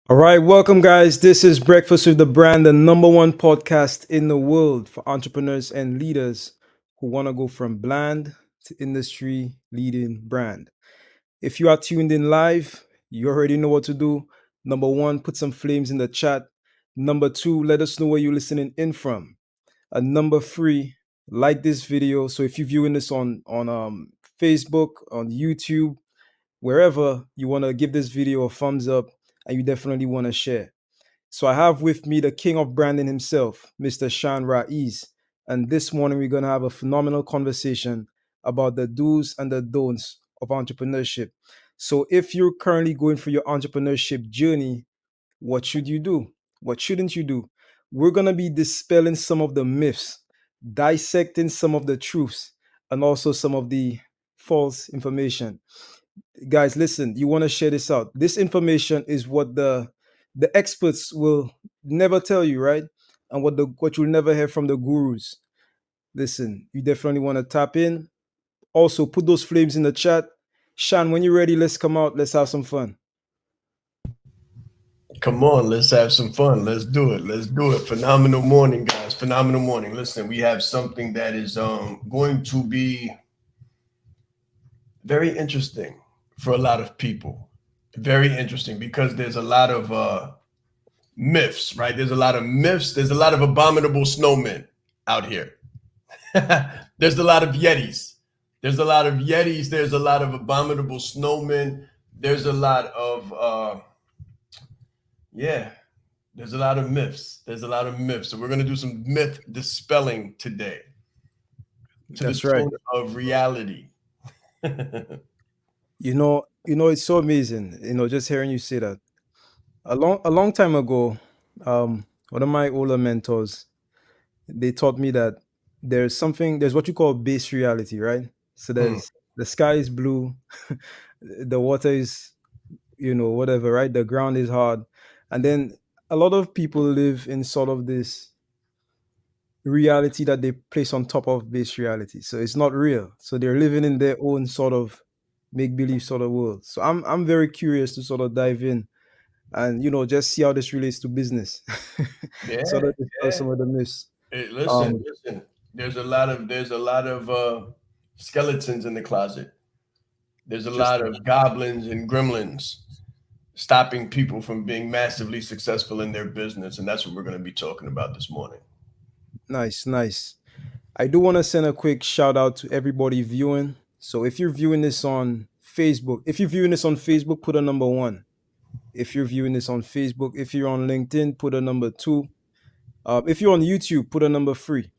All right, welcome, guys. This is Breakfast with the Brand, the number one podcast in the world for entrepreneurs and leaders who want to go from bland to industry leading brand. If you are tuned in live, you already know what to do. Number one, put some flames in the chat. Number two, let us know where you're listening in from. And number three, like this video. So if you're viewing this on Facebook, on YouTube, wherever, you want to give this video a thumbs up, and you definitely want to share. So I have with me the king of branding himself, Mr. Shan Raiz. And this morning we're going to have a phenomenal conversation about the do's and the don'ts of entrepreneurship. So if you're currently going through your entrepreneurship journey, what should you do? What shouldn't you do? We're going to be dispelling some of the myths, dissecting some of the truths, and also some of the false information. Guys, listen, you want to share this out. This information is what the experts will never tell you, right? And what you'll never hear from the gurus. Listen, you definitely want to tap in. Also, put those flames in the chat. Shan, when you're ready, let's come out. Let's have some fun. Come on, let's have some fun. Let's do it. Let's do it. Phenomenal morning, guys. Phenomenal morning. Listen, we have something that is going to be very interesting for a lot of people. Very interesting because there's a lot of myths, right? There's a lot of myths. There's a lot of abominable snowmen out here. There's a lot of Yetis. There's a lot of Yetis. There's a lot of abominable snowmen. There's a lot of yeah. There's a lot of myths. There's a lot of myths. So we're going to do some myth dispelling today to the That's right. tone of reality. It's so amazing. Just hearing you say that. A long time ago, one of my older mentors, they taught me that there's what you call base reality, right? So Mm, there's the sky is blue, the water is, whatever, right? The ground is hard. And then a lot of people live in sort of this reality that they place on top of base reality. So it's not real. So they're living in their own sort of make believe sort of world. So I'm very curious to sort of dive in and just see how this relates to business. Sort yeah, of dispel yeah. some of the myths. Hey, listen, Um, listen. There's a lot of skeletons in the closet. There's a lot Interesting. of goblins and gremlins stopping people from being massively successful in their business, and that's what we're going to be talking about this morning. Nice, nice. I do want to send a quick shout out to everybody viewing. So if you're viewing this on Facebook, put a number one. If you're viewing this on Facebook, if you're on LinkedIn, put a number two. If you're on YouTube, put a number three.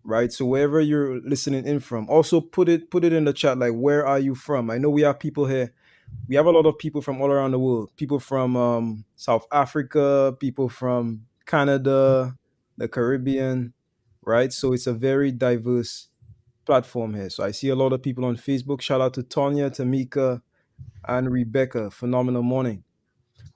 Right. So wherever you're listening in from, also put it in the chat. Like, where are you from? I know we have people here. We have a lot of people from all around the world. People from South Africa, people from Canada, the Caribbean, right? So it's a very diverse platform here. So I see a lot of people on Facebook. Shout out to Tonya, Tamika, and Rebecca. Phenomenal morning.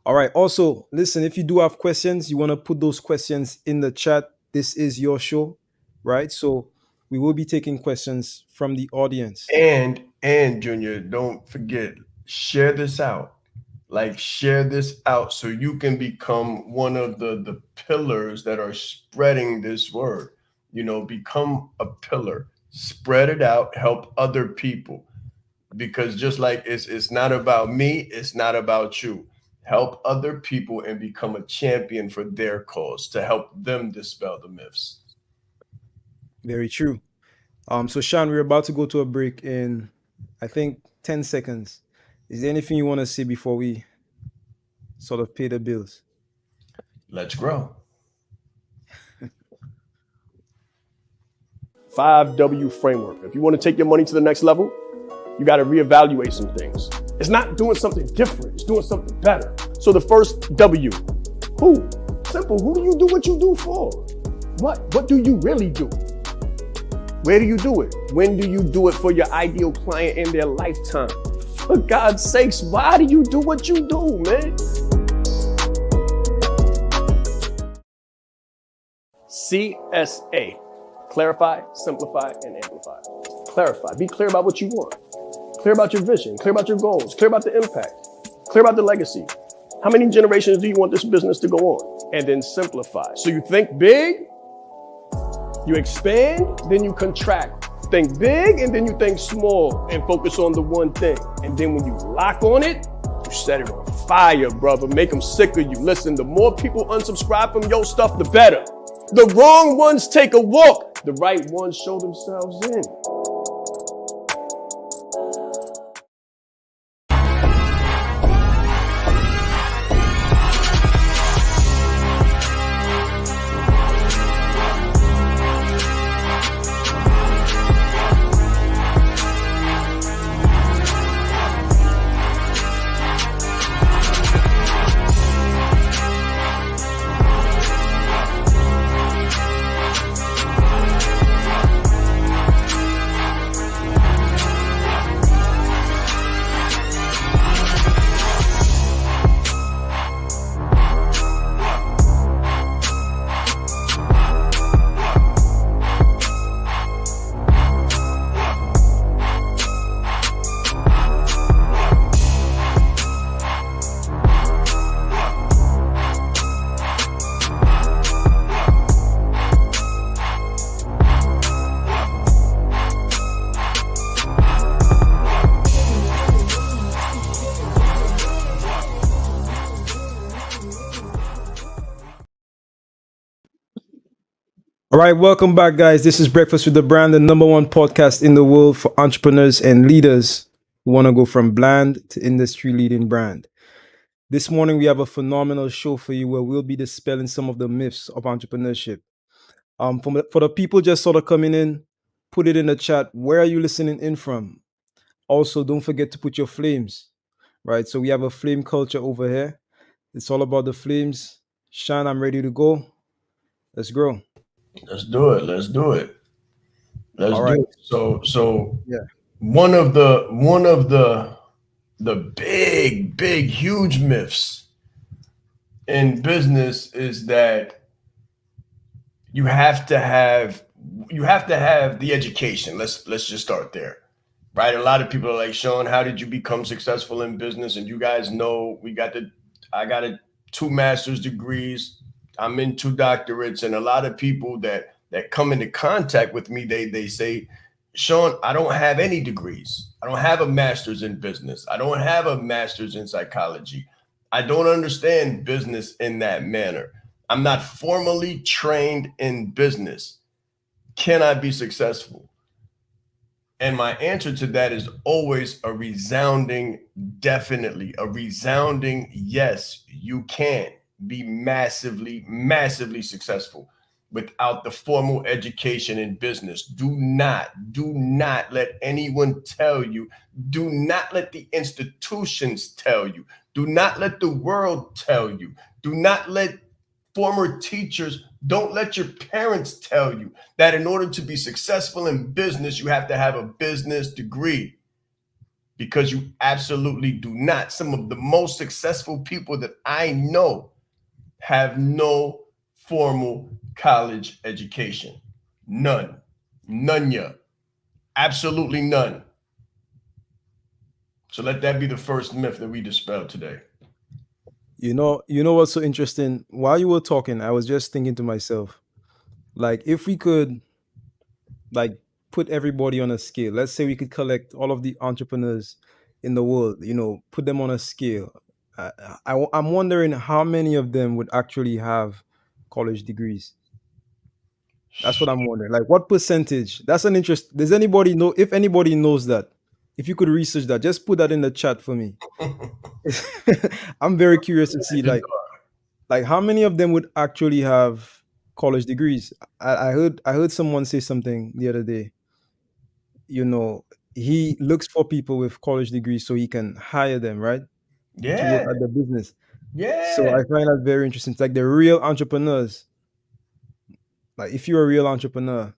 All right. Also, listen, if you do have questions, you want to put those questions in the chat. This is your show, right? So we will be taking questions from the audience. And Junior, don't forget, share this out. Like, share this out so you can become one of the pillars that are spreading this word. Become a pillar, spread it out, help other people. Because just like it's not about me, it's not about you. Help other people and become a champion for their cause to help them dispel the myths. Very true. So Sean, we're about to go to a break in, I think, 10 seconds. Is there anything you want to say before we sort of pay the bills? Let's grow. 5W framework. If you want to take your money to the next level, you got to reevaluate some things. It's not doing something different, it's doing something better. So the first W, who? Simple. Who do you do what you do for? What do you really do? Where do you do it? When do you do it for your ideal client in their lifetime? For God's sakes, why do you do what you do, man? CSA. Clarify, simplify, and amplify. Clarify. Be clear about what you want. Clear about your vision. Clear about your goals. Clear about the impact. Clear about the legacy. How many generations do you want this business to go on? And then simplify. So you think big, you expand, then you contract. Think big, and then you think small and focus on the one thing. And then when you lock on it, you set it on fire, brother. Make them sick of you. Listen, the more people unsubscribe from your stuff, the better. The wrong ones take a walk. The right ones show themselves in. All right, welcome back, guys. This is Breakfast with the Brand, the number one podcast in the world for entrepreneurs and leaders who want to go from bland to industry leading brand. This morning, we have a phenomenal show for you where we'll be dispelling some of the myths of entrepreneurship. For the people just sort of coming in, put it in the chat. Where are you listening in from? Also, don't forget to put your flames, right? So we have a flame culture over here. It's all about the flames. Sean, I'm ready to go. Let's grow. Let's do it. Let's do it. Let's All do right. it. So Yeah. one of the big huge myths in business is that you have to have the education. Let's just start there. Right? A lot of people are like, Sean, how did you become successful in business? And you guys know I got 2 master's degrees. I'm in 2 doctorates, and a lot of people that come into contact with me, they say, Sean, I don't have any degrees. I don't have a master's in business. I don't have a master's in psychology. I don't understand business in that manner. I'm not formally trained in business. Can I be successful? And my answer to that is always a resounding, definitely, a resounding yes, you can be massively, massively successful without the formal education in business. Do not let anyone tell you, do not let the institutions tell you, do not let the world tell you, do not let former teachers, don't let your parents tell you that in order to be successful in business, you have to have a business degree, because you absolutely do not. Some of the most successful people that I know have no formal college education. None. None. Absolutely none. So let that be the first myth that we dispel today. You know what's so interesting? While you were talking, I was just thinking to myself, like if we could like put everybody on a scale. Let's say we could collect all of the entrepreneurs in the world, put them on a scale. I'm wondering how many of them would actually have college degrees. That's what I'm wondering. Like what percentage? That's an interest. Does anybody know? If anybody knows that, if you could research that, just put that in the chat for me. I'm very curious to see like how many of them would actually have college degrees. I heard someone say something the other day. You know, he looks for people with college degrees so he can hire them, right, to work Yeah. at the business. So Yeah. I find that very interesting. It's like the real entrepreneurs. Like if you're a real entrepreneur,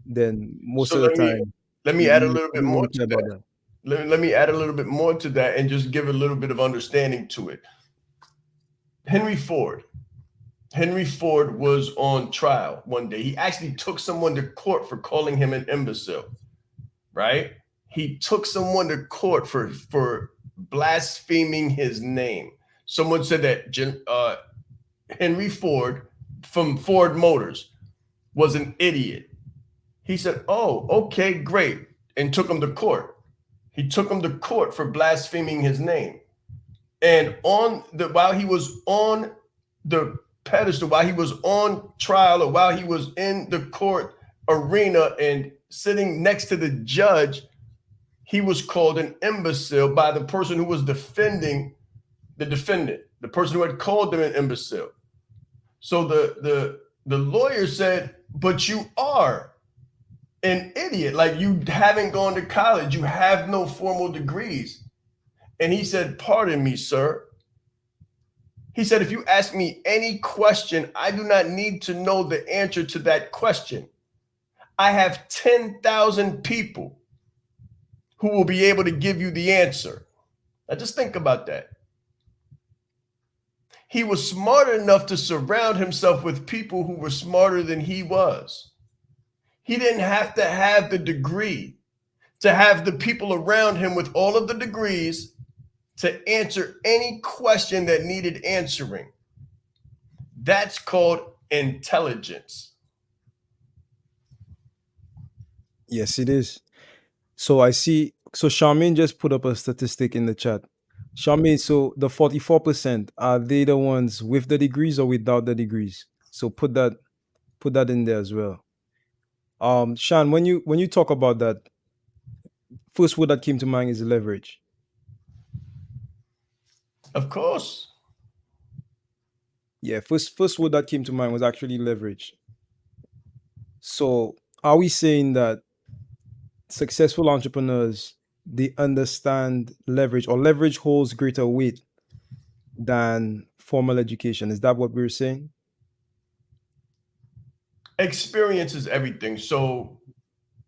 then most So of the time let me you, add a you little bit probably more won't to care about that. that. Let me add a little bit more to that and just give a little bit of understanding to it. Henry Ford was on trial one day. He actually took someone to court for calling him an imbecile, right? He took someone to court for blaspheming his name. Someone said that Henry Ford from Ford Motors was an idiot. He said, "Oh, okay, great," and took him to court. He took him to court for blaspheming his name. And while he was on the pedestal, while he was on trial, or while he was in the court arena and sitting next to the judge, he was called an imbecile by the person who was defending the defendant, the person who had called him an imbecile. So the lawyer said, "But you are an idiot. Like, you haven't gone to college. You have no formal degrees." And he said, "Pardon me, sir." He said, "If you ask me any question, I do not need to know the answer to that question. I have 10,000 people who will be able to give you the answer." Now just think about that. He was smart enough to surround himself with people who were smarter than he was. He didn't have to have the degree to have the people around him with all of the degrees to answer any question that needed answering. That's called intelligence. Yes, it is. So I see. So Charmaine just put up a statistic in the chat. Charmaine, so the 44%, are they the ones with the degrees or without the degrees? So put that in there as well. Sean, when you talk about that, first word that came to mind is leverage. Of course. Yeah, first word that came to mind was actually leverage. So are we saying that successful entrepreneurs, they understand leverage, or leverage holds greater weight than formal education? Is that what we're saying? Experience is everything. So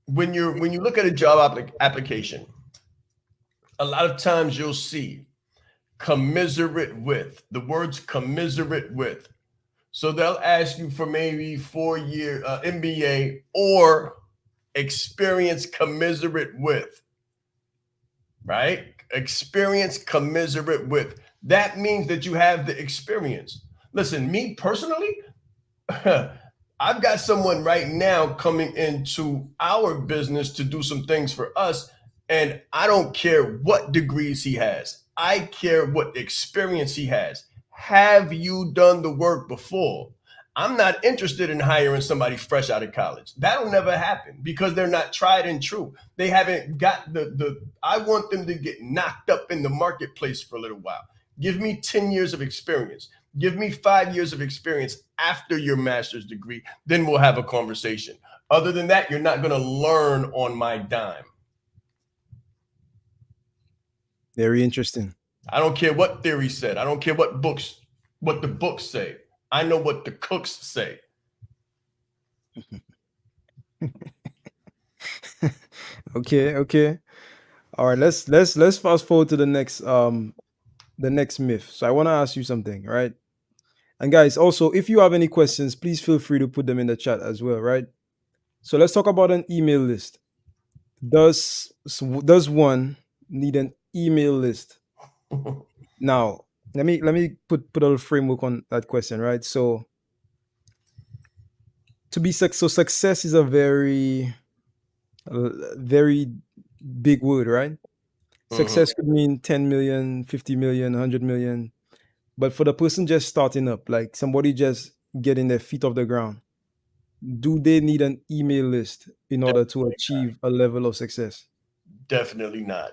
when you look at a job application, a lot of times you'll see commiserate with, the words commiserate with. So they'll ask you for maybe 4-year MBA or experience commiserate with, right? Experience commiserate with. That means that you have the experience. Listen, me personally, I've got someone right now coming into our business to do some things for us, and I don't care what degrees he has. I care what experience he has. Have you done the work before? I'm not interested in hiring somebody fresh out of college. That'll never happen because they're not tried and true. They haven't got I want them to get knocked up in the marketplace for a little while. Give me 10 years of experience. Give me 5 years of experience after your master's degree. Then we'll have a conversation. Other than that, you're not going to learn on my dime. Very interesting. I don't care what theory said. I don't care what the books say. I know what the cooks say. Okay. All right, let's fast forward to the next myth. So I want to ask you something, right? And guys, also, if you have any questions, please feel free to put them in the chat as well, right? So let's talk about an email list. Does one need an email list? Now, let me put a little framework on that question, right? So success is a very big word, right? Success could mean 10 million, 50 million, 100 million. But for the person just starting up, like somebody just getting their feet off the ground, do they need an email list in order to achieve a level of success? Definitely not.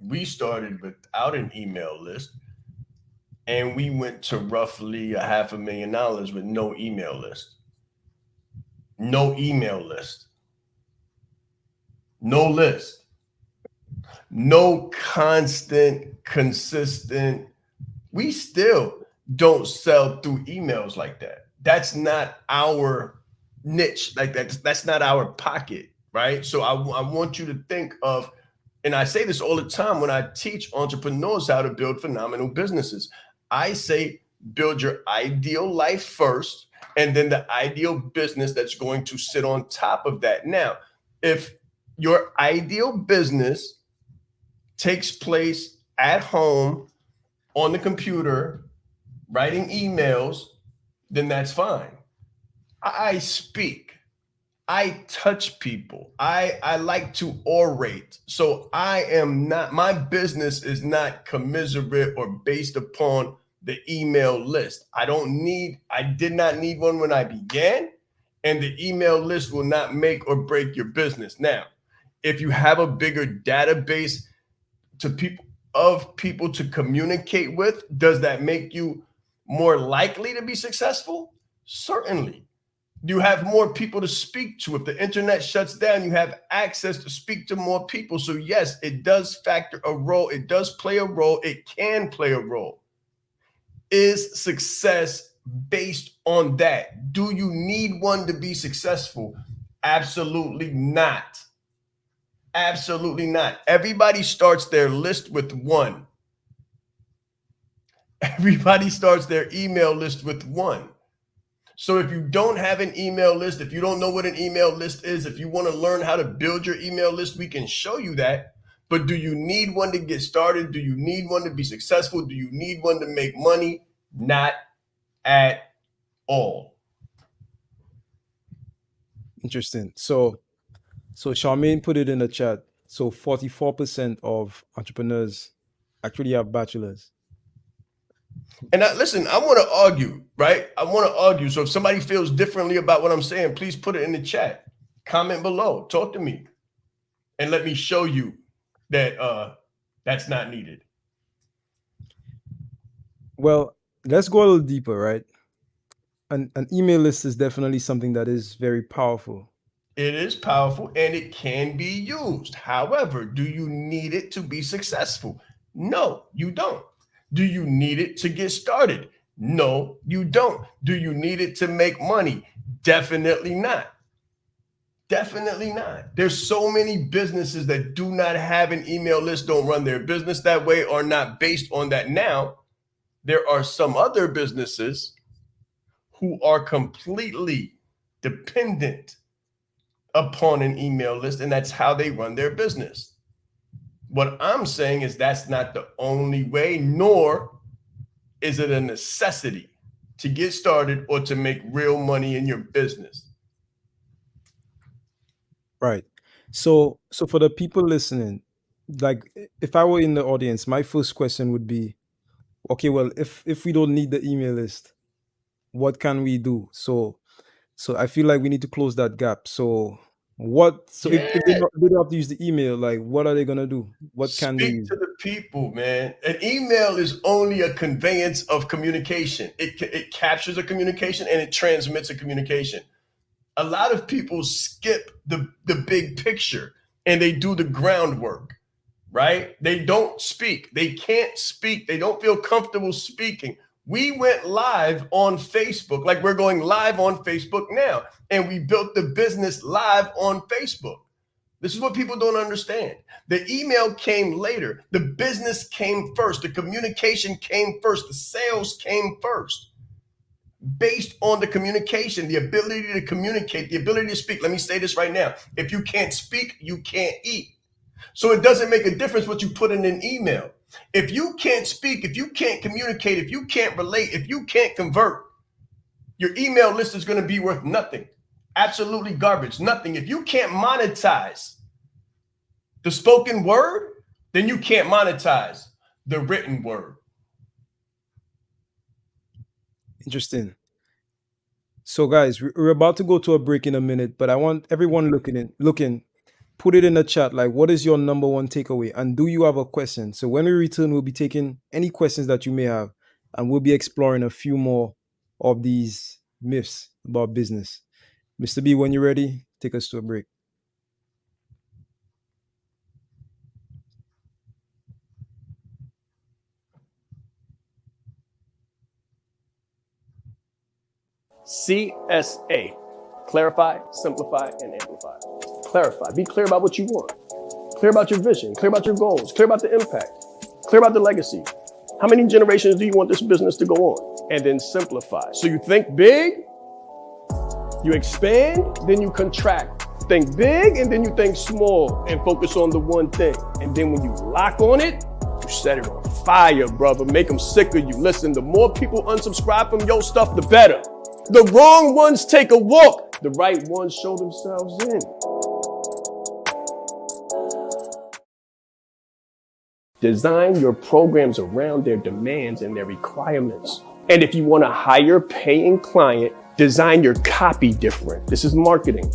We started without an email list, and we went to roughly $500,000 with no email list. No email list. No list. No constant, consistent. We still don't sell through emails like that. That's not our niche. Like that's not our pocket, right? So I want you to think of, and I say this all the time when I teach entrepreneurs how to build phenomenal businesses. I say build your ideal life first, and then the ideal business that's going to sit on top of that. Now, if your ideal business takes place at home on the computer, writing emails, then that's fine. I speak. I touch people. I like to orate. So my business is not commiserate or based upon the email list. I did not need one when I began, and the email list will not make or break your business. Now, if you have a bigger database of people to communicate with, does that make you more likely to be successful? Certainly. You have more people to speak to. If the internet shuts down, you have access to speak to more people. So yes, it does factor a role. It does play a role. It can play a role. Is success based on that? Do you need one to be successful? Absolutely not. Absolutely not. Everybody starts their list with one. Everybody starts their email list with one. So if you don't have an email list, if you don't know what an email list is, if you want to learn how to build your email list, we can show you that. But do you need one to get started? Do you need one to be successful? Do you need one to make money? Not at all. Interesting. So Charmaine put it in the chat. So 44% of entrepreneurs actually have bachelors. And listen, I want to argue, right? I want to argue. So if somebody feels differently about what I'm saying, please put it in the chat. Comment below. Talk to me. And let me show you that that's not needed. Well, let's go a little deeper, right? An email list is definitely something that is very powerful. It is powerful and it can be used. However, do you need it to be successful? No, you don't. Do you need it to get started? No, you don't. Do you need it to make money? Definitely not. Definitely not. There's so many businesses that do not have an email list, don't run their business that way, are not based on that. Now, there are some other businesses who are completely dependent upon an email list, and that's how they run their business. What I'm saying is that's not the only way, nor is it a necessity to get started or to make real money in your business. Right. So for the people listening, like if I were in the audience, my first question would be, okay, well, if we don't need the email list, what can we do? So I feel like we need to close that gap. So if they don't have to use the email, like what are they gonna do? What can they Speak use? to the people, man. An email is only a conveyance of communication. It captures a communication and it transmits a communication. A lot of people skip the big picture and they do the groundwork, right? They don't speak. They can't speak. They don't feel comfortable speaking. We went live on Facebook, like we're going live on Facebook now, and we built the business live on Facebook. This is what people don't understand. The email came later. The business came first. The communication came first. The sales came first. Based on the communication, the ability to communicate, the ability to speak. Let me say this right now. If you can't speak, you can't eat. So it doesn't make a difference what you put in an email. If you can't speak, if you can't communicate, if you can't relate, if you can't convert, your email list is going to be worth nothing. Absolutely garbage, nothing. If you can't monetize the spoken word, then you can't monetize the written word. Interesting. So guys, we're about to go to a break in a minute, but I want everyone looking, put it in the chat, like what is your number one takeaway? And do you have a question? So when we return, we'll be taking any questions that you may have, and we'll be exploring a few more of these myths about business. Mr. B, when you're ready, take us to a break. CSA. Clarify, simplify, and amplify. Clarify. Be clear about what you want. Clear about your vision. Clear about your goals. Clear about the impact. Clear about the legacy. How many generations do you want this business to go on? And then simplify. So you think big, you expand, then you contract. Think big, and then you think small and focus on the one thing. And then when you lock on it, you set it on fire, brother. Make them sick of you. Listen, the more people unsubscribe from your stuff, the better. The wrong ones take a walk. The right ones show themselves in. Design your programs around their demands and their requirements. And if you want a higher paying client, design your copy different. This is marketing.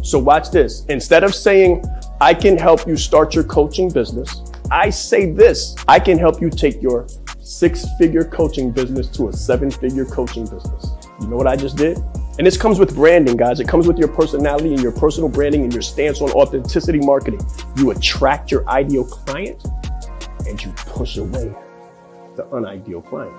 So watch this. Instead of saying, I can help you start your coaching business, I say this: I can help you take your 6-figure coaching business to a 7-figure coaching business. You know what I just did? And this comes with branding, guys. It comes with your personality and your personal branding and your stance on authenticity marketing. You attract your ideal client and you push away the unideal client.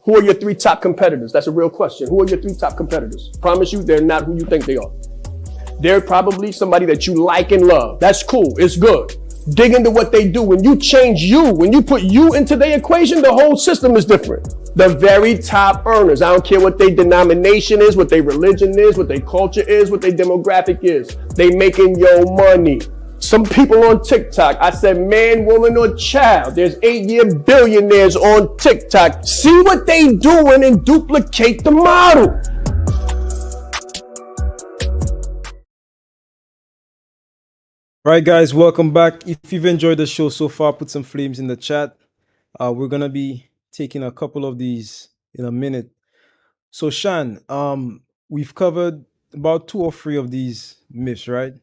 Who are your 3 top competitors? That's a real question. Who are your 3 top competitors? Promise you, they're not who you think they are. They're probably somebody that you like and love. That's cool. It's good. Dig into what they do. When you change you, when you put you into the equation, the whole system is different. The very top earners, I don't care what their denomination is, what their religion is, what their culture is, what their demographic is. They making your money. Some people on TikTok, I said man, woman, or child. There's 8-year billionaires on TikTok. See what they doing and duplicate the model. All right, guys, welcome back. If you've enjoyed the show so far, put some flames in the chat. We're gonna be taking a couple of these in a minute. So, Shan, we've covered about 2 or 3 of these myths, right?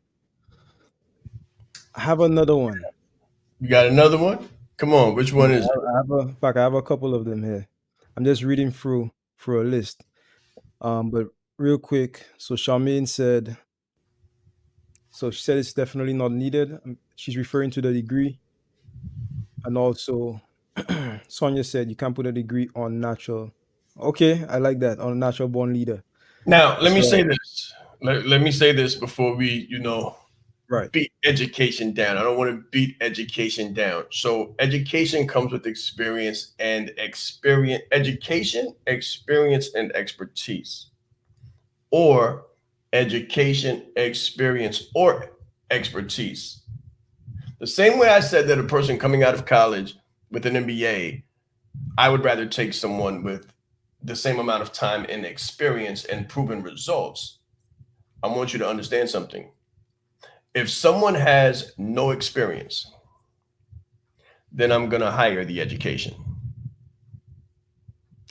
I have another one. You got another one? Come on, which one is it? In fact, I have a couple of them here. I'm just reading through a list. But real quick, so Charmaine said, so she said it's definitely not needed. She's referring to the degree. And also, Sonia said you can't put a degree on natural. Okay, I like that, on a natural born leader. Now, let me So, say this. Let me say this before we, right. beat education down. I don't want to beat education down. So education comes with experience and education, experience, and expertise. Or education, experience, or expertise. The same way I said that a person coming out of college with an MBA, I would rather take someone with the same amount of time and experience and proven results. I want you to understand something. If someone has no experience, then I'm going to hire the education.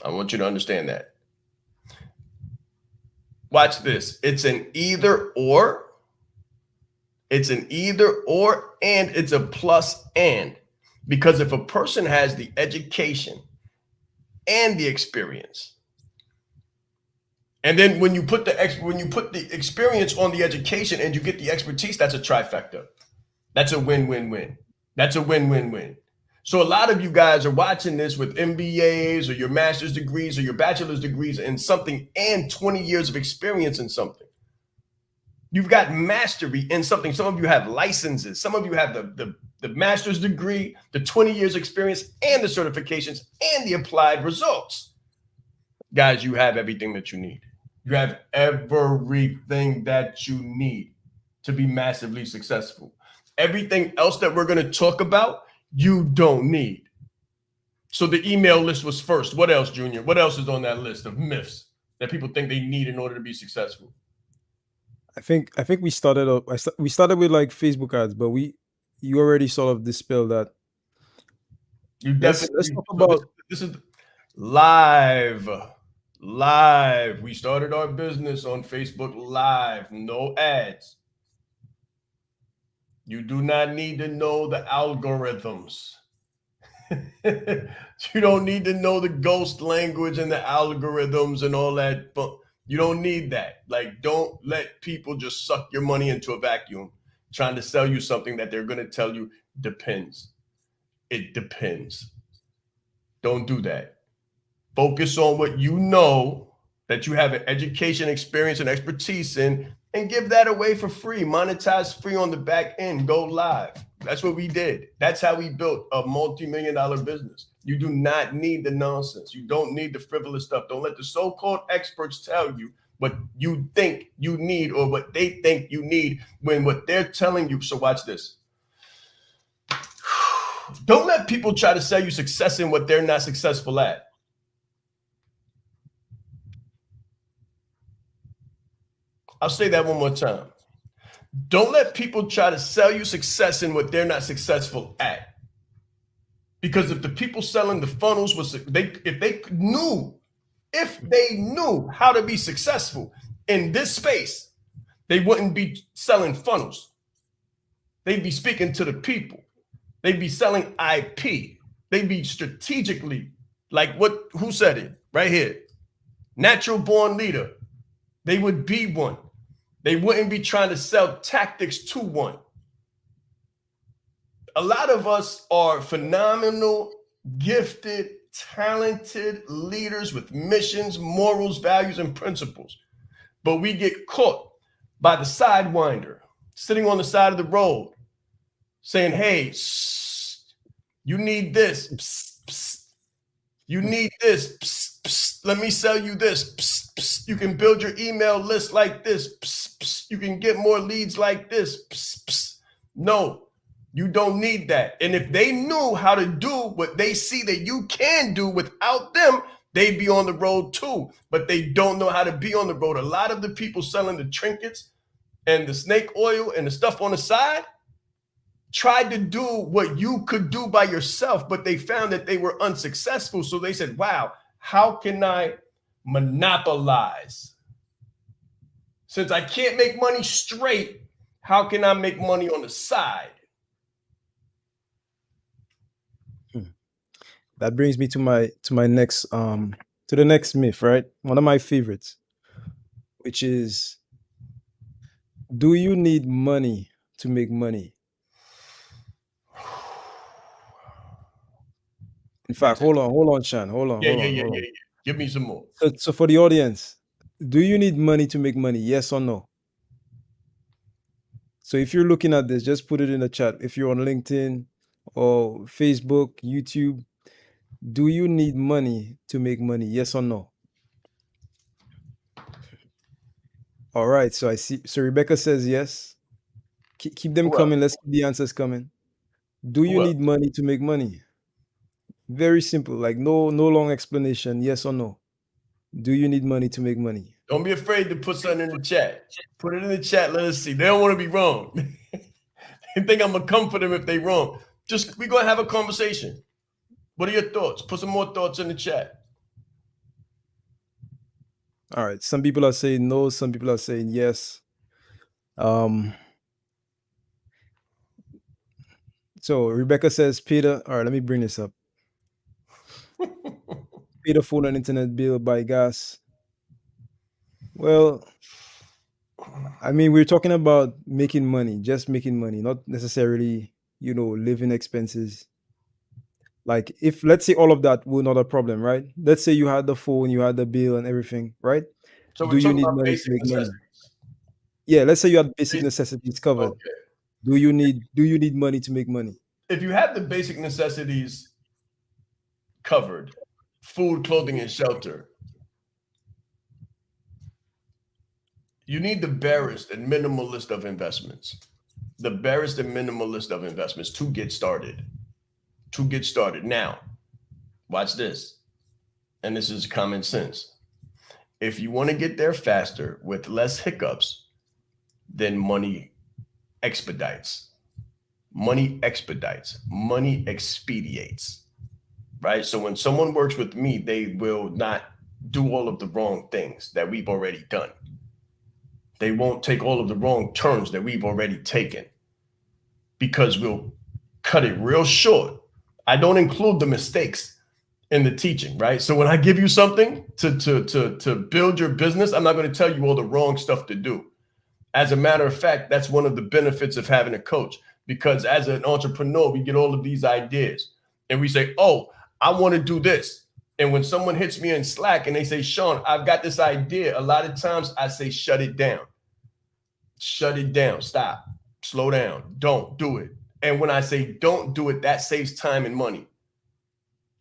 I want you to understand that. Watch this. It's an either or. It's an either or, and it's a plus and. Because if a person has the education and the experience, and then when you put the experience on the education and you get the expertise, that's a trifecta. That's a win-win-win. That's a win-win-win. So a lot of you guys are watching this with MBAs or your master's degrees or your bachelor's degrees in something and 20 years of experience in something. You've got mastery in something. Some of you have licenses. Some of you have the master's degree, the 20 years experience, and the certifications and the applied results. Guys, you have everything that you need. You have everything that you need to be massively successful. Everything else that we're going to talk about, you don't need. So the email list was first. What else, Junior? What else is on that list of myths that people think they need in order to be successful? I think we started with like Facebook ads, but you already sort of dispelled that. You Let's definitely. talk about This is live. Live. We started our business on Facebook Live. No ads. You do not need to know the algorithms. You don't need to know the ghost language and the algorithms and all that. But you don't need that. Like, don't let people just suck your money into a vacuum trying to sell you something that they're going to tell you depends. It depends. Don't do that. Focus on what you know that you have an education, experience, and expertise in, and give that away for free. Monetize free on the back end. Go live. That's what we did. That's how we built a multi-million-dollar business. You do not need the nonsense. You don't need the frivolous stuff. Don't let the so-called experts tell you what you think you need or what they think you need when what they're telling you. So watch this. Don't let people try to sell you success in what they're not successful at. I'll say that one more time. Don't let people try to sell you success in what they're not successful at. Because if the people selling the funnels if they knew how to be successful in this space, they wouldn't be selling funnels. They'd be speaking to the people. They'd be selling IP. They'd be strategically, like who said it? Right here. Natural born leader. They would be one. They wouldn't be trying to sell tactics to one. A lot of us are phenomenal, gifted, talented leaders with missions, morals, values, and principles. But we get caught by the sidewinder, sitting on the side of the road, saying, hey, you need this. Psst, psst. You need this. Psst, psst. Let me sell you this. Psst, psst. You can build your email list like this. Psst, psst. You can get more leads like this. Psst, psst. No, you don't need that. And if they knew how to do what they see that you can do without them, they'd be on the road too. But they don't know how to be on the road. A lot of the people selling the trinkets and the snake oil and the stuff on the side tried to do what you could do by yourself, but they found that they were unsuccessful. So they said, wow, how can I monopolize? Since I can't make money straight, how can I make money on the side? That brings me to my next to the next myth, right? One of my favorites, which is, do you need money to make money? In fact, hold on, Sean. Hold on. Give me some more. So for the audience, do you need money to make money? Yes or no? So if you're looking at this, just put it in the chat. If you're on LinkedIn or Facebook, YouTube, do you need money to make money? Yes or no? All right. So I see. So Rebecca says yes. Keep them coming. Let's keep the answers coming. Do you need money to make money? Very simple. Like no long explanation. Yes or no? Do you need money to make money? Don't be afraid to put something in the chat. Put it in the chat. Let us see. They don't want to be wrong. They think I'm gonna come for them if they wrong. We're gonna have a conversation. What are your thoughts? Put some more thoughts in the chat. All right. Some people are saying no. Some people are saying yes. So Rebecca says, Peter. All right. Let me bring this up. Peter, phone and internet bill, buy gas. Well, I mean, we're talking about making money, just making money, not necessarily, living expenses. Like if, let's say all of that were not a problem, right? Let's say you had the phone, you had the bill and everything, right? So do you need money to make money? Yeah, let's say you had basic necessities covered. Okay. Do you need money to make money? If you have the basic necessities covered, food, clothing, and shelter, you need the barest and minimal list of investments. The barest and minimal list of investments to get started. Now, watch this. And this is common sense. If you want to get there faster with less hiccups, then money expedites. Money expedites. Money expediates. Right? So when someone works with me, they will not do all of the wrong things that we've already done. They won't take all of the wrong turns that we've already taken, because we'll cut it real short. I don't include the mistakes in the teaching, right? So when I give you something to build your business, I'm not going to tell you all the wrong stuff to do. As a matter of fact, that's one of the benefits of having a coach, because as an entrepreneur, we get all of these ideas and we say, oh, I want to do this. And when someone hits me in Slack and they say, Sean, I've got this idea, a lot of times I say, shut it down. Shut it down. Stop. Slow down. Don't do it. And when I say don't do it, that saves time and money.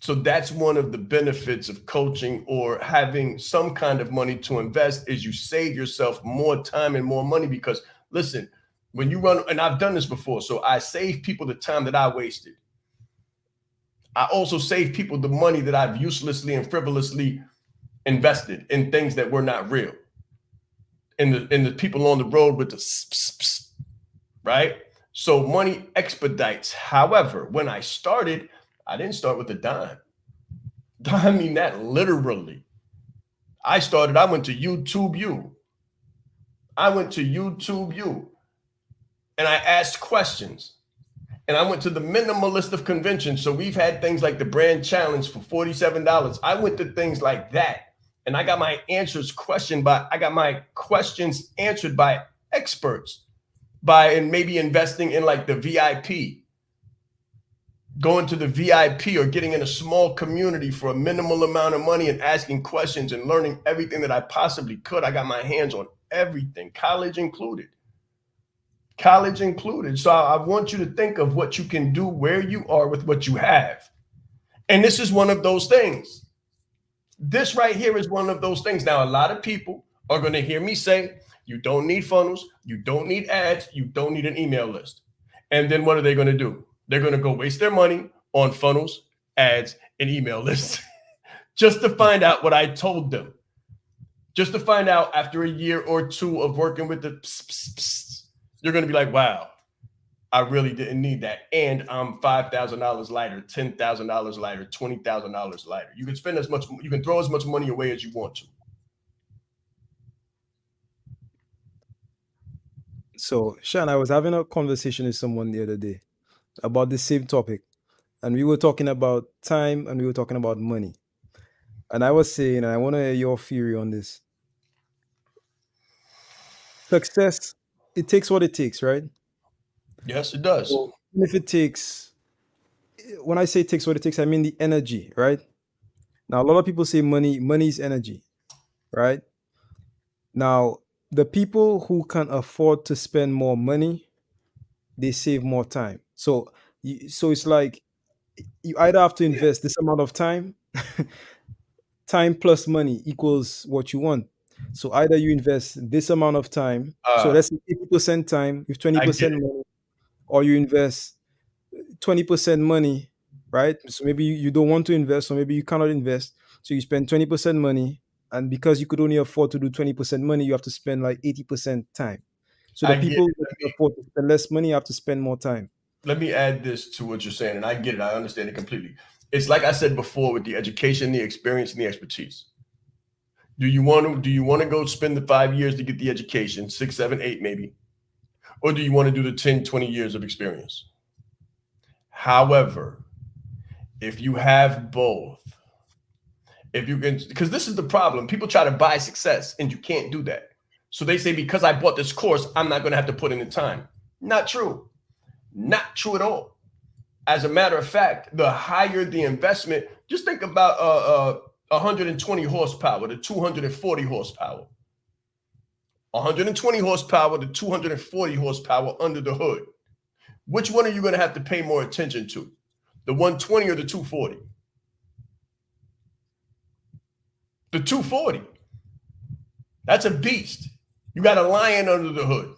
So that's one of the benefits of coaching or having some kind of money to invest is you save yourself more time and more money because listen, when you run, and I've done this before, so I save people the time that I wasted. I also save people the money that I've uselessly and frivolously invested in things that were not real. In the people on the road with the right? So money expedites. However, when I started, I didn't start with a dime. I mean that literally. I went to YouTube U. I went to YouTube U and I asked questions. And I went to the minimalist of conventions. So we've had things like the brand challenge for $47. I went to things like that. And I got my questions answered by experts, and maybe investing in like the VIP, going to the VIP or getting in a small community for a minimal amount of money and asking questions and learning everything that I possibly could. I got my hands on everything, college included. So I want you to think of what you can do where you are with what you have. And this is one of those things. This right here is one of those things. Now, a lot of people are going to hear me say, you don't need funnels, you don't need ads, you don't need an email list. And then what are they going to do? They're going to go waste their money on funnels, ads, and email lists just to find out what I told them. Just to find out after a year or two of working with the you're going to be like, wow, I really didn't need that. And I'm $5,000 lighter, $10,000 lighter, $20,000 lighter. You can spend you can throw as much money away as you want to. So, Sean, I was having a conversation with someone the other day about the same topic. And we were talking about time and we were talking about money. And I was saying, and I want to hear your theory on this. Success, it takes what it takes, right? Yes, it does. So even if it takes, when I say it takes what it takes, I mean the energy, right? Now, a lot of people say money is energy, right? Now, the people who can afford to spend more money, they save more time. So, so it's like you either have to invest this amount of time, time plus money equals what you want. So either you invest this amount of time, so let's say 80% time with I get 20% it. money, or you invest 20% money, right? So maybe you don't want to invest, or maybe you cannot invest. So you spend 20% money, and because you could only afford to do 20% money, you have to spend like 80% time. So the I get people it. who can afford to spend less money have to spend more time. Let me add this to what you're saying, and I get it. I understand it completely. It's like I said before with the education, the experience, and the expertise. Do you want to go spend the 5 years to get the education, 6, 7, 8 maybe? Or do you want to do the 10, 20 years of experience? However, if you have both, if you can, because this is the problem. People try to buy success and you can't do that. So they say, because I bought this course, I'm not going to have to put in the time. Not true. Not true at all. As a matter of fact, the higher the investment, just think about 120 horsepower to 240 horsepower. 120 horsepower to 240 horsepower under the hood. Which one are you going to have to pay more attention to? The 120 or the 240? The 240. That's a beast. You got a lion under the hood.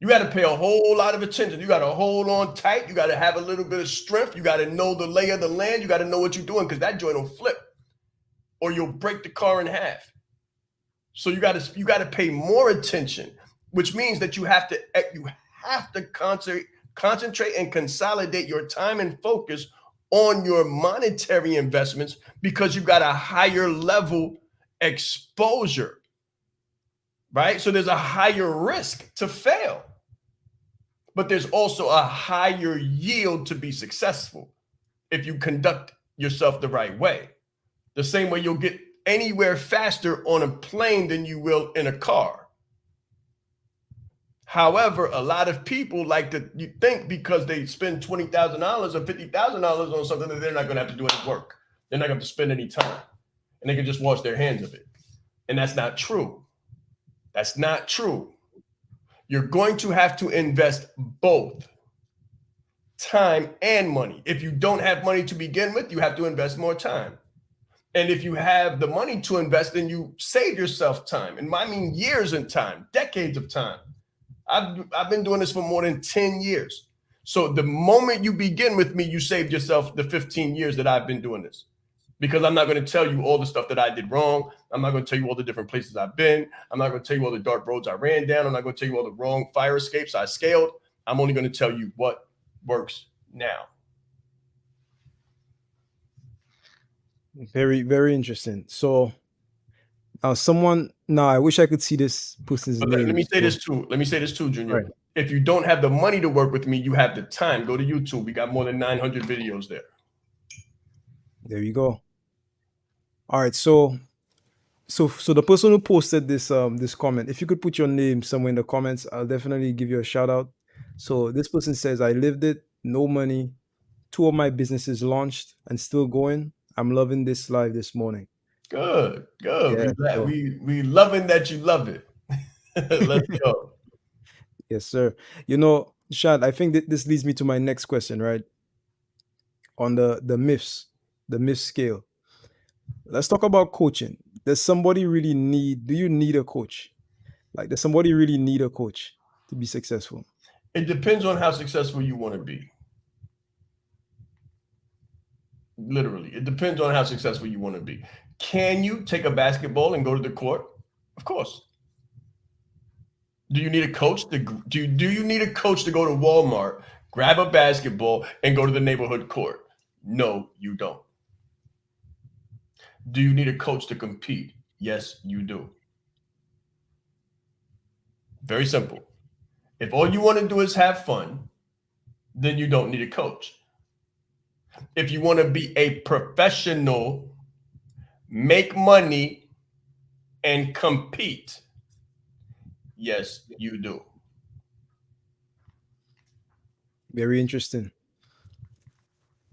You got to pay a whole lot of attention. You got to hold on tight. You got to have a little bit of strength. You got to know the lay of the land. You got to know what you're doing, because that joint will flip or you'll break the car in half. So you got to pay more attention, which means that you have to concentrate and consolidate your time and focus on your monetary investments, because you've got a higher level exposure, right? So there's a higher risk to fail, but there's also a higher yield to be successful if you conduct yourself the right way. The same way you'll get anywhere faster on a plane than you will in a car. However, a lot of people like to think because they spend $20,000 or $50,000 on something that they're not going to have to do any work. They're not going to spend any time, and they can just wash their hands of it. And that's not true. That's not true. You're going to have to invest both time and money. If you don't have money to begin with, you have to invest more time. And if you have the money to invest, then you save yourself time. And I mean years in time, decades of time. I've been doing this for more than 10 years. So the moment you begin with me, you saved yourself the 15 years that I've been doing this. Because I'm not going to tell you all the stuff that I did wrong. I'm not going to tell you all the different places I've been. I'm not going to tell you all the dark roads I ran down. I'm not going to tell you all the wrong fire escapes I scaled. I'm only going to tell you what works now. Very, very interesting. So now I wish I could see this person's name. Let me say this too, Junior. Right. If you don't have the money to work with me, you have the time. Go to YouTube. We got more than 900 videos there. There you go. All right. So the person who posted this this comment, if you could put your name somewhere in the comments, I'll definitely give you a shout out. So this person says, I lived it, no money, 2 of my businesses launched and still going. I'm loving this live this morning. Good. Yeah, we loving that you love it. Let's go. Yes, sir. Shad, I think that this leads me to my next question, right? On the myth scale. Let's talk about coaching. Do you need a coach? Like, does somebody really need a coach to be successful? It depends on how successful you want to be. Literally, it depends on how successful you want to be. Can you take a basketball and go to the court? Of course. Do you need a coach? Do you need a coach to go to Walmart, grab a basketball, and go to the neighborhood court? No, you don't. Do you need a coach to compete? Yes, you do. Very simple. If all you want to do is have fun, then you don't need a coach. If you want to be a professional, make money, and compete, yes, you do. Very interesting.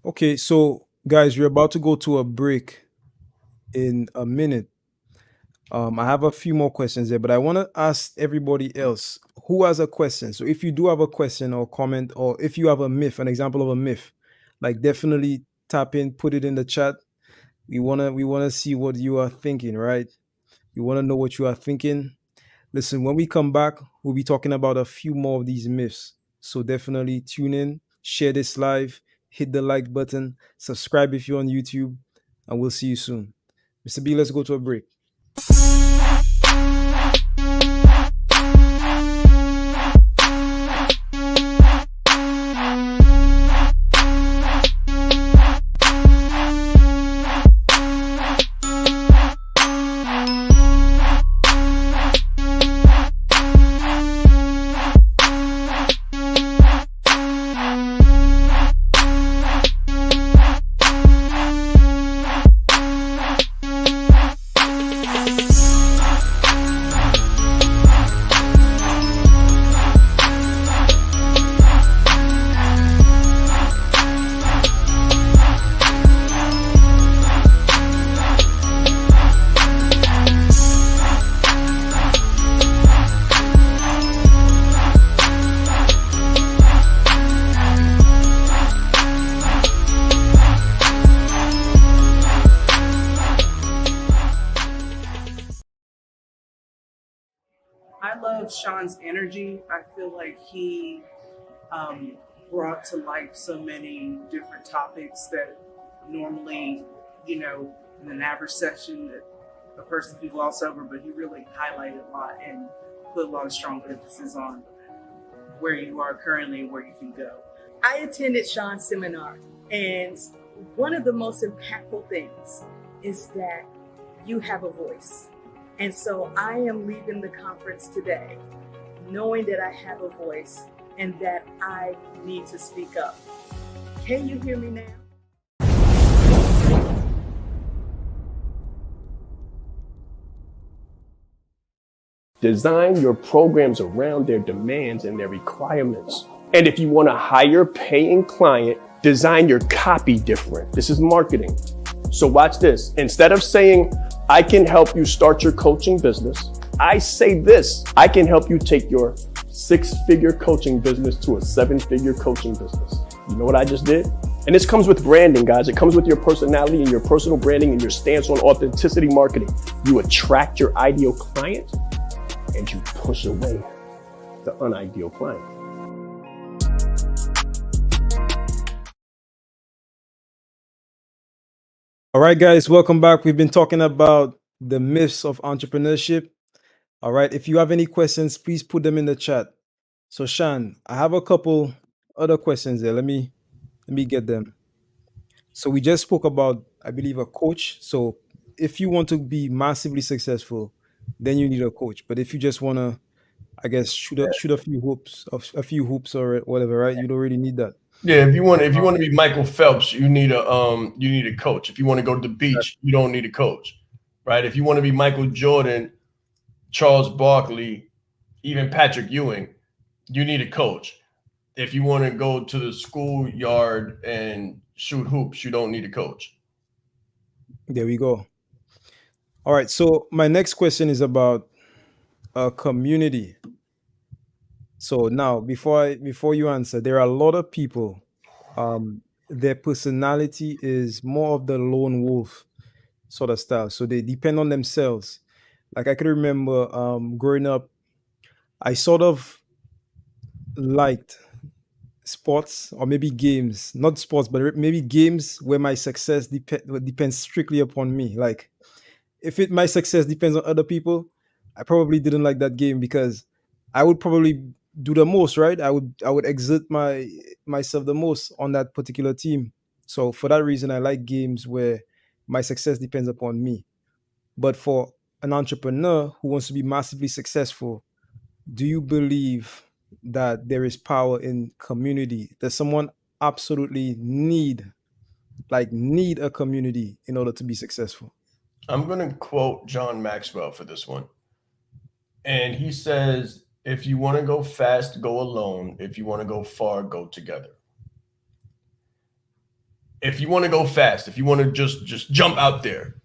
Okay, so guys, we're about to go to a break in a minute. I have a few more questions there, but I want to ask everybody else who has a question. So if you do have a question or comment, or if you have a myth, an example of a myth, like, definitely tap in, put it in the chat. We wanna see what you are thinking, right? We want to know what you are thinking. Listen, when we come back, we'll be talking about a few more of these myths. So definitely tune in, share this live, hit the like button, subscribe if you're on YouTube, and we'll see you soon. Mr. B, let's go to a break. I love Sean's energy. I feel like he brought to life so many different topics that normally, in an average session that a person could gloss over, but he really highlighted a lot and put a lot of strong emphasis on where you are currently and where you can go. I attended Sean's seminar, and one of the most impactful things is that you have a voice. And so I am leaving the conference today knowing that I have a voice and that I need to speak up. Can you hear me now? Design your programs around their demands and their requirements. And if you want a higher paying client, design your copy different. This is marketing. So watch this. Instead of saying, I can help you start your coaching business, I say this: I can help you take your 6-figure coaching business to a 7-figure coaching business. You know what I just did? And this comes with branding, guys. It comes with your personality and your personal branding and your stance on authenticity marketing. You attract your ideal client and you push away the unideal client. All right, guys, welcome back. We've been talking about the myths of entrepreneurship. All right, if you have any questions, please put them in the chat. So, Shan, I have a couple other questions there. Let me get them. So we just spoke about, I believe, a coach. So if you want to be massively successful, then you need a coach. But if you just want to, I guess, shoot a few hoops, of a few hoops or whatever, right? You don't really need that. Yeah, if you want to be Michael Phelps, you need a coach. If you want to go to the beach, you don't need a coach, right? If you want to be Michael Jordan, Charles Barkley, even Patrick Ewing, you need a coach. If you want to go to the schoolyard and shoot hoops, you don't need a coach. There we go. All right. So my next question is about a community. So now, before you answer, there are a lot of people. Their personality is more of the lone wolf sort of style. So they depend on themselves. Like I could remember growing up, I sort of liked sports or maybe games, not sports, but maybe games where my success depends strictly upon me. Like if my success depends on other people, I probably didn't like that game because I would probably do the most, right? I would exert myself the most on that particular team. So for that reason, I like games where my success depends upon me. But for an entrepreneur who wants to be massively successful, do you believe that there is power in community? Does someone absolutely need a community in order to be successful? I'm going to quote John Maxwell for this one. And he says, if you want to go fast, go alone. If you want to go far, go together. If you want to go fast, if you want to just jump out there,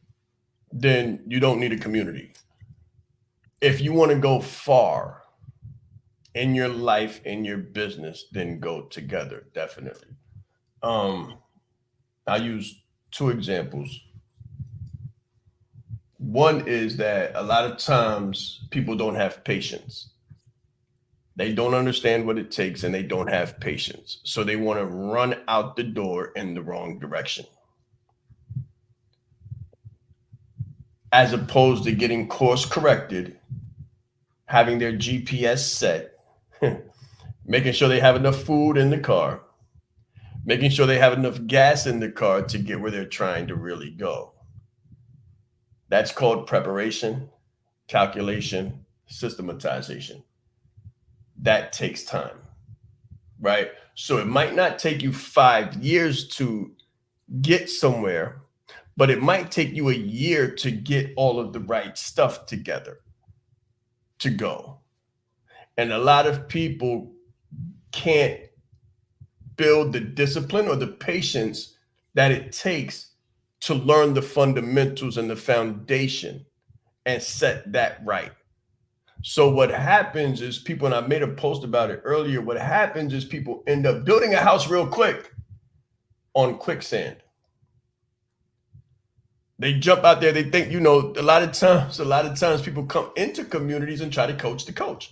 then you don't need a community. If you want to go far in your life, in your business, then go together, definitely. I'll use two examples. One is that a lot of times people don't have patience. They don't understand what it takes and they don't have patience. So they want to run out the door in the wrong direction, as opposed to getting course corrected, having their GPS set, making sure they have enough food in the car, making sure they have enough gas in the car to get where they're trying to really go. That's called preparation, calculation, systematization. That takes time, right? So it might not take you 5 years to get somewhere, but it might take you a year to get all of the right stuff together to go. And a lot of people can't build the discipline or the patience that it takes to learn the fundamentals and the foundation and set that right. So what happens is people, and I made a post about it earlier, what happens is people end up building a house real quick on quicksand. They jump out there, they think, a lot of times people come into communities and try to coach the coach.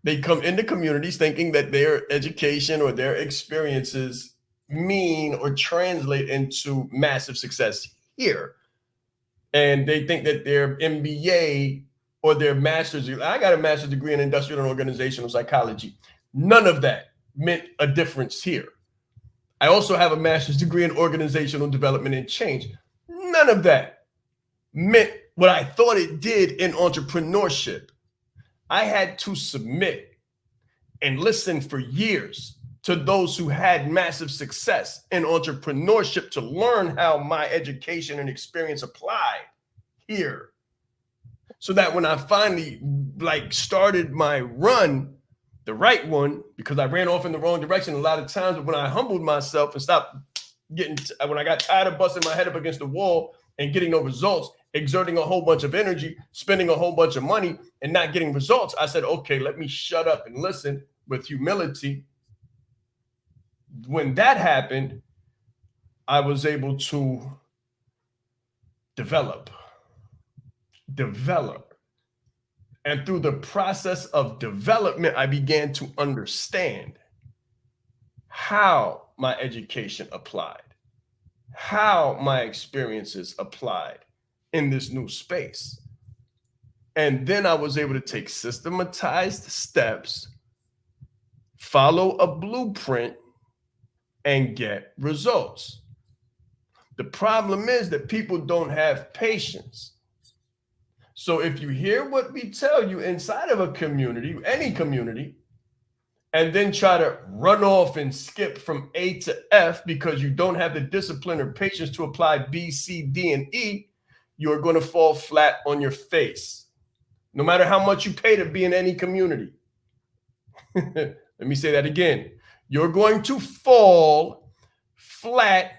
They come into communities thinking that their education or their experiences mean or translate into massive success here. And they think that their MBA or their master's degree, I got a master's degree in industrial and organizational psychology. None of that meant a difference here. I also have a master's degree in organizational development and change. None of that meant what I thought it did in entrepreneurship. I had to submit and listen for years to those who had massive success in entrepreneurship to learn how my education and experience applied here. So that when I finally started my run, the right one, because I ran off in the wrong direction a lot of times, but when I humbled myself and stopped when I got tired of busting my head up against the wall and getting no results, exerting a whole bunch of energy, spending a whole bunch of money and not getting results, I said, okay, let me shut up and listen with humility. When that happened, I was able to develop, develop. And through the process of development, I began to understand how my education applied, how my experiences applied in this new space. And then I was able to take systematized steps, follow a blueprint, and get results. The problem is that people don't have patience. So if you hear what we tell you inside of a community, any community, and then try to run off and skip from A to F because you don't have the discipline or patience to apply B, C, D, and E, you're going to fall flat on your face, no matter how much you pay to be in any community. Let me say that again. You're going to fall flat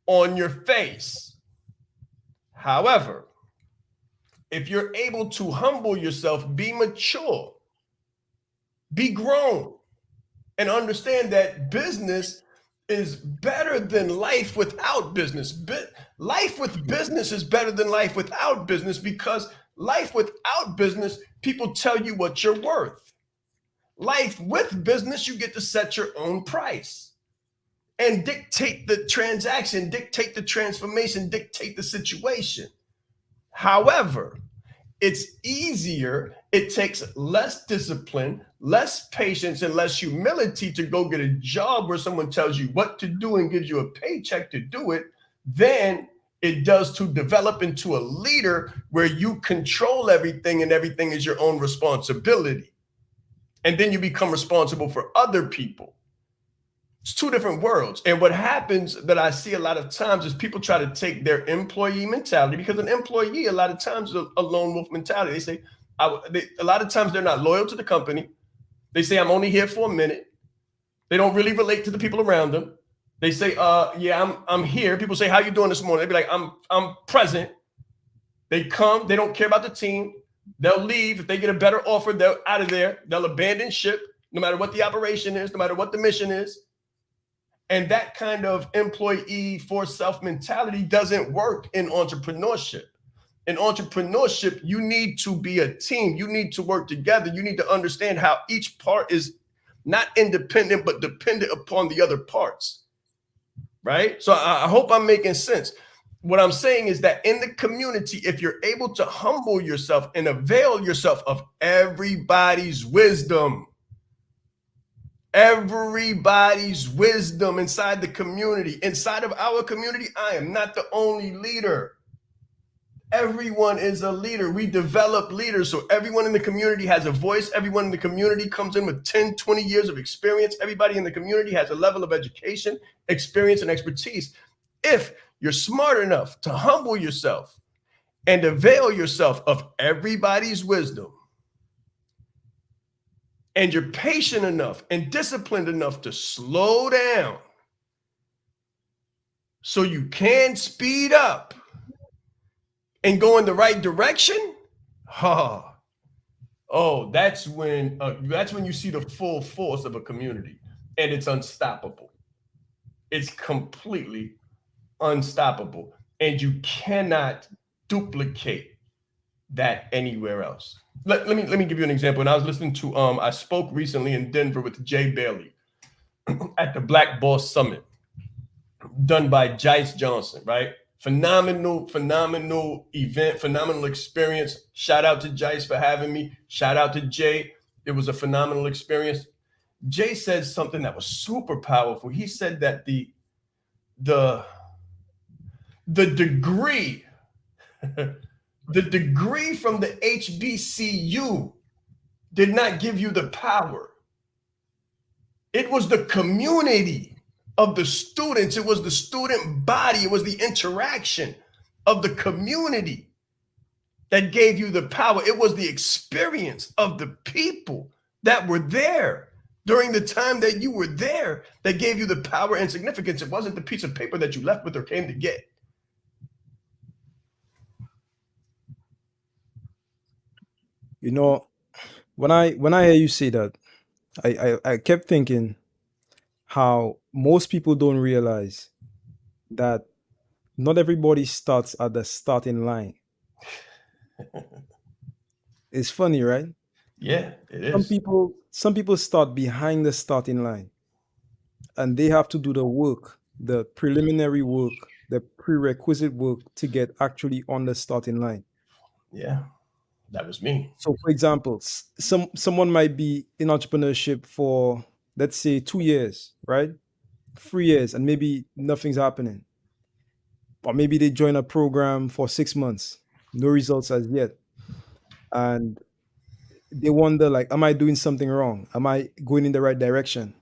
on your face. However, if you're able to humble yourself, be mature, be grown, and understand that business is better than life without business. Life with business is better than life without business, because life without business, people tell you what you're worth. Life with business, you get to set your own price and dictate the transaction, dictate the transformation, dictate the situation. However, it's easier. It takes less discipline, less patience, and less humility to go get a job where someone tells you what to do and gives you a paycheck to do it than it does to develop into a leader where you control everything and everything is your own responsibility. And then you become responsible for other people. It's two different worlds. And what happens that I see a lot of times is people try to take their employee mentality, because an employee a lot of times is a lone wolf mentality. They say, a lot of times they're not loyal to the company. They say, I'm only here for a minute. They don't really relate to the people around them. They say, yeah, I'm here. People say, how you doing this morning? They be like, I'm present. They come, they don't care about the team. They'll leave. If they get a better offer, they're out of there. They'll abandon ship, no matter what the operation is, no matter what the mission is. And that kind of employee for self mentality doesn't work in entrepreneurship. In entrepreneurship, you need to be a team. You need to work together. You need to understand how each part is not independent, but dependent upon the other parts. Right? So I hope I'm making sense. What I'm saying is that in the community, if you're able to humble yourself and avail yourself of everybody's wisdom, inside the community, inside of our community, I am not the only leader. Everyone is a leader. We develop leaders. So everyone in the community has a voice. Everyone in the community comes in with 10, 20 years of experience. Everybody in the community has a level of education, experience, and expertise. If you're smart enough to humble yourself and avail yourself of everybody's wisdom, and you're patient enough and disciplined enough to slow down so you can speed up and go in the right direction, that's when you see the full force of a community, and it's unstoppable. It's completely unstoppable, and you cannot duplicate that anywhere else. Let me give you an example. And I was listening to I spoke recently in Denver with Jay Bailey at the Black Boss Summit done by Jice Johnson, right? Phenomenal event, phenomenal experience. Shout out to Jice for having me. Shout out to Jay. It was a phenomenal experience. Jay said something that was super powerful. He said that the degree the degree from the HBCU did not give you the power. It was the community of the students. It was the student body. It was the interaction of the community that gave you the power. It was the experience of the people that were there during the time that you were there that gave you the power and significance. It wasn't the piece of paper that you left with or came to get. You know, when I hear you say that, I kept thinking how most people don't realize that not everybody starts at the starting line. It's funny, right? Yeah, it Some is. people some people start behind the starting line and they have to do the work, the preliminary work, the prerequisite work to get actually on the starting line. Yeah, that was me. So for example, someone might be in entrepreneurship for, let's say, 2 years, right? 3 years, and maybe nothing's happening. Or maybe they join a program for 6 months, no results as yet. And they wonder, like, am I doing something wrong? Am I going in the right direction?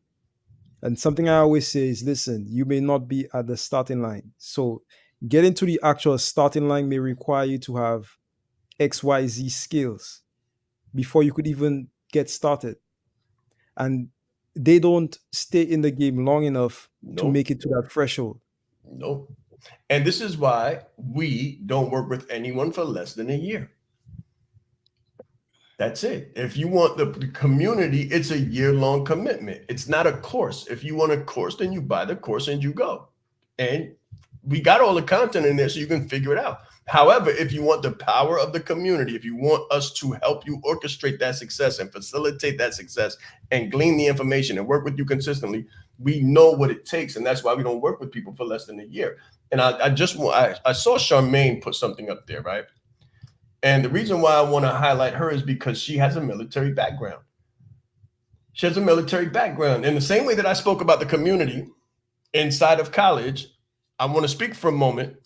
And something I always say is, listen, you may not be at the starting line. So getting to the actual starting line may require you to have XYZ skills before you could even get started. And they don't stay in the game long enough to Nope, make it to that threshold. nope. And this is why we don't work with anyone for less than a year. That's it. If you want the community, it's a year-long commitment. It's not a course. If you want a course, then you buy the course and you go. And we got all the content in there so you can figure it out. However, if you want the power of the community, if you want us to help you orchestrate that success and facilitate that success and glean the information and work with you consistently, we know what it takes. And that's why we don't work with people for less than a year. And I saw Charmaine put something up there, right? And the reason why I want to highlight her is because she has a military background. She has a military background. In the same way that I spoke about the community inside of college, I want to speak for a moment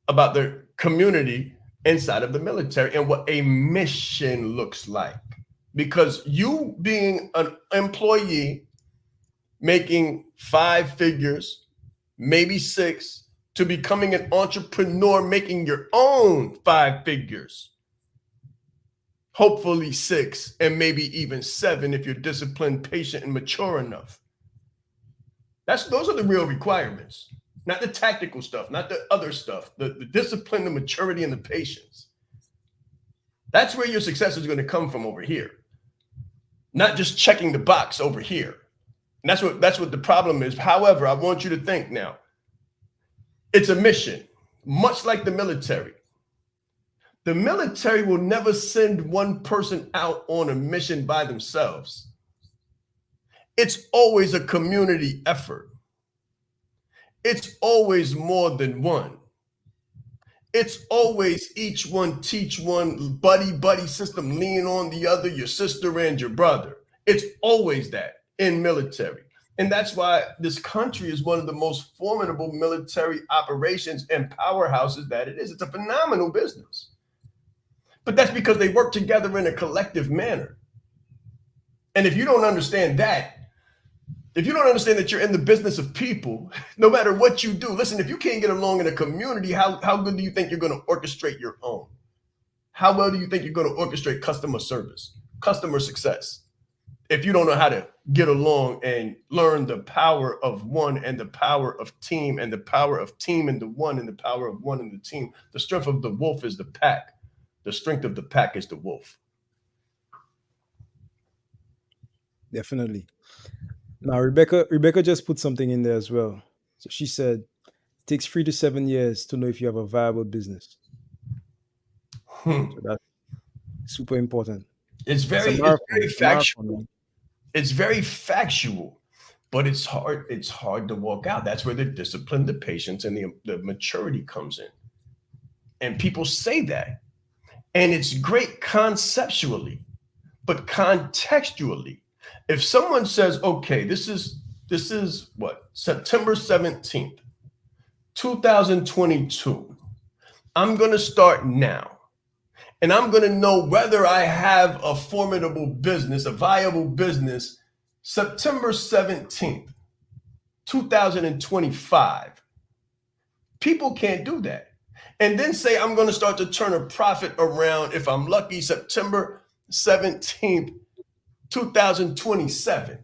about the community inside of the military and what a mission looks like. Because you being an employee making 5 figures, maybe 6, to becoming an entrepreneur making your own 5 figures, hopefully 6, and maybe even 7 if you're disciplined, patient, and mature enough. Those are the real requirements, not the tactical stuff, not the other stuff, the discipline, the maturity, and the patience. That's where your success is going to come from over here, not just checking the box over here. And that's what the problem is. However, I want you to think now. It's a mission, much like the military. The military will never send one person out on a mission by themselves. It's always a community effort. It's always more than one. It's always each one teach one, buddy system, lean on the other, your sister and your brother. It's always that in military. And that's why this country is one of the most formidable military operations and powerhouses that it is. It's a phenomenal business. But that's because they work together in a collective manner. And if you don't understand that, if you don't understand that you're in the business of people, no matter what you do, listen, if you can't get along in a community, how good do you think you're going to orchestrate your own? How well do you think you're going to orchestrate customer service, customer success? If you don't know how to get along and learn the power of one and the power of team and the power of team and the one and the power of one and the team, the strength of the wolf is the pack. The strength of the pack is the wolf. Definitely. Now, Rebecca just put something in there as well. So she said, it takes 3 to 7 years to know if you have a viable business. So that's super important. It's very factual. It's very factual, but it's hard. It's hard to walk out. That's where the discipline, the patience, and the maturity comes in. And people say that. And it's great conceptually, but contextually. If someone says, okay, this is what? September 17th, 2022. I'm going to start now. And I'm going to know whether I have a formidable business, a viable business, September 17th, 2025. People can't do that. And then say, I'm going to start to turn a profit around, if I'm lucky, September 17th, 2027.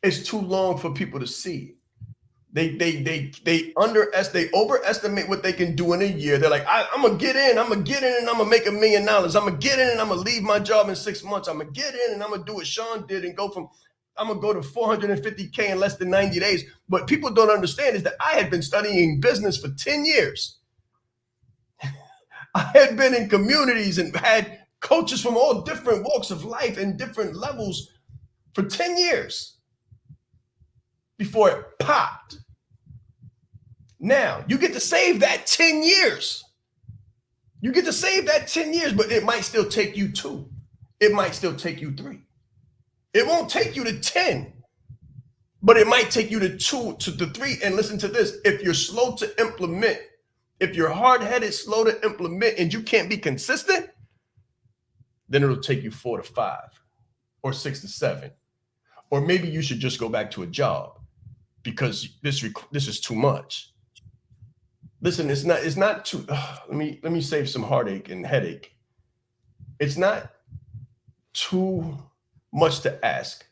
It's too long for people to see. They overestimate what they can do in a year. They're like, I'm gonna get in and I'm gonna make $1 million. I'm gonna get in and I'm gonna leave my job in 6 months. I'm gonna get in and I'm gonna do what Sean did and go from I'm gonna go to 450K in less than 90 days. What people don't understand is that I had been studying business for 10 years. I had been in communities and had coaches from all different walks of life and different levels for 10 years before it popped. Now, you get to save that 10 years. You get to save that 10 years, but it might still take you 2. It might still take you 3. It won't take you to 10, but it might take you to 2 to 3. And listen to this. If you're slow to implement, if you're hard-headed, slow to implement, and you can't be consistent, then it'll take you 4 to 5 or 6 to 7. Or maybe you should just go back to a job because this is too much. Listen, it's not too, let me save some heartache and headache. It's not too much to ask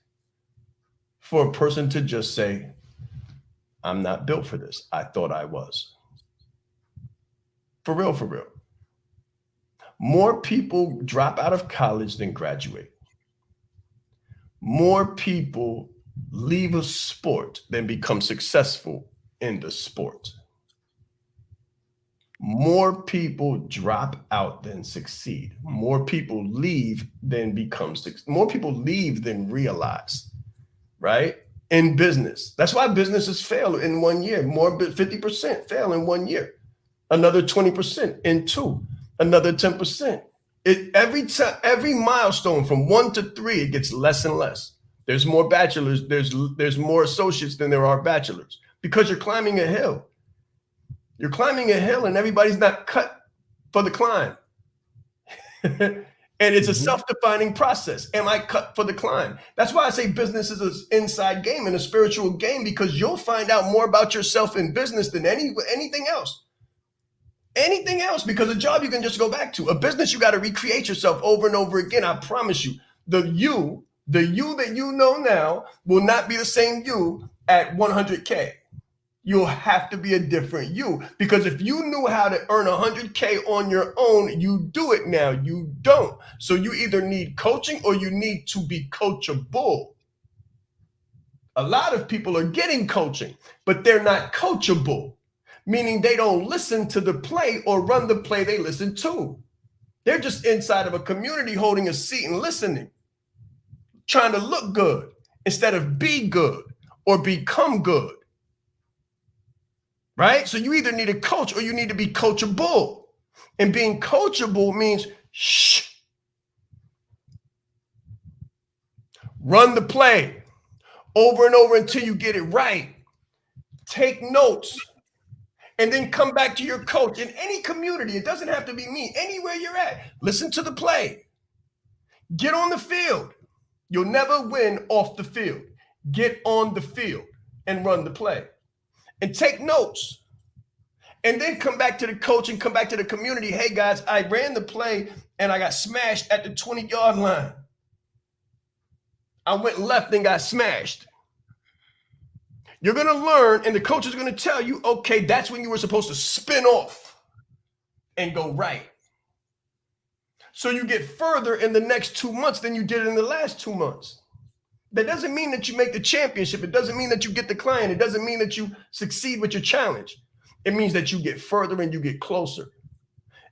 for a person to just say, I'm not built for this. I thought I was. For real, for real. More people drop out of college than graduate. More people leave a sport than become successful in the sport. More people drop out than succeed. More people leave than more people leave than realize, right? In business. That's why businesses fail in 1 year. More than 50% fail in 1 year. Another 20% in 2. Another 10%. Every milestone from 1 to 3, it gets less and less. There's more bachelors, there's more associates than there are bachelors because you're climbing a hill. You're climbing a hill and everybody's not cut for the climb. And it's a self-defining process. Am I cut for the climb? That's why I say business is an inside game and a spiritual game, because you'll find out more about yourself in business than anything else. Anything else, because a job you can just go back to. A business, you got to recreate yourself over and over again. I promise you, the you that you know now will not be the same you at 100K. You'll have to be a different you, because if you knew how to earn 100K on your own, you do it now. You don't. So you either need coaching or you need to be coachable. A lot of people are getting coaching, but they're not coachable, meaning they don't listen to the play or run the play they listen to. They're just inside of a community holding a seat and listening, trying to look good instead of be good or become good. Right? So you either need a coach or you need to be coachable. And being coachable means run the play over and over until you get it right. Take notes and then come back to your coach in any community. It doesn't have to be me. Anywhere you're at, listen to the play. Get on the field. You'll never win off the field. Get on the field and run the play. And take notes, and then come back to the coach and come back to the community. Hey guys, I ran the play and I got smashed at the 20-yard line. I went left and got smashed. You're going to learn, and the coach is going to tell you, okay, that's when you were supposed to spin off and go right. So you get further in the next 2 months than you did in the last 2 months. That doesn't mean that you make the championship. It doesn't mean that you get the client. It doesn't mean that you succeed with your challenge. It means that you get further and you get closer.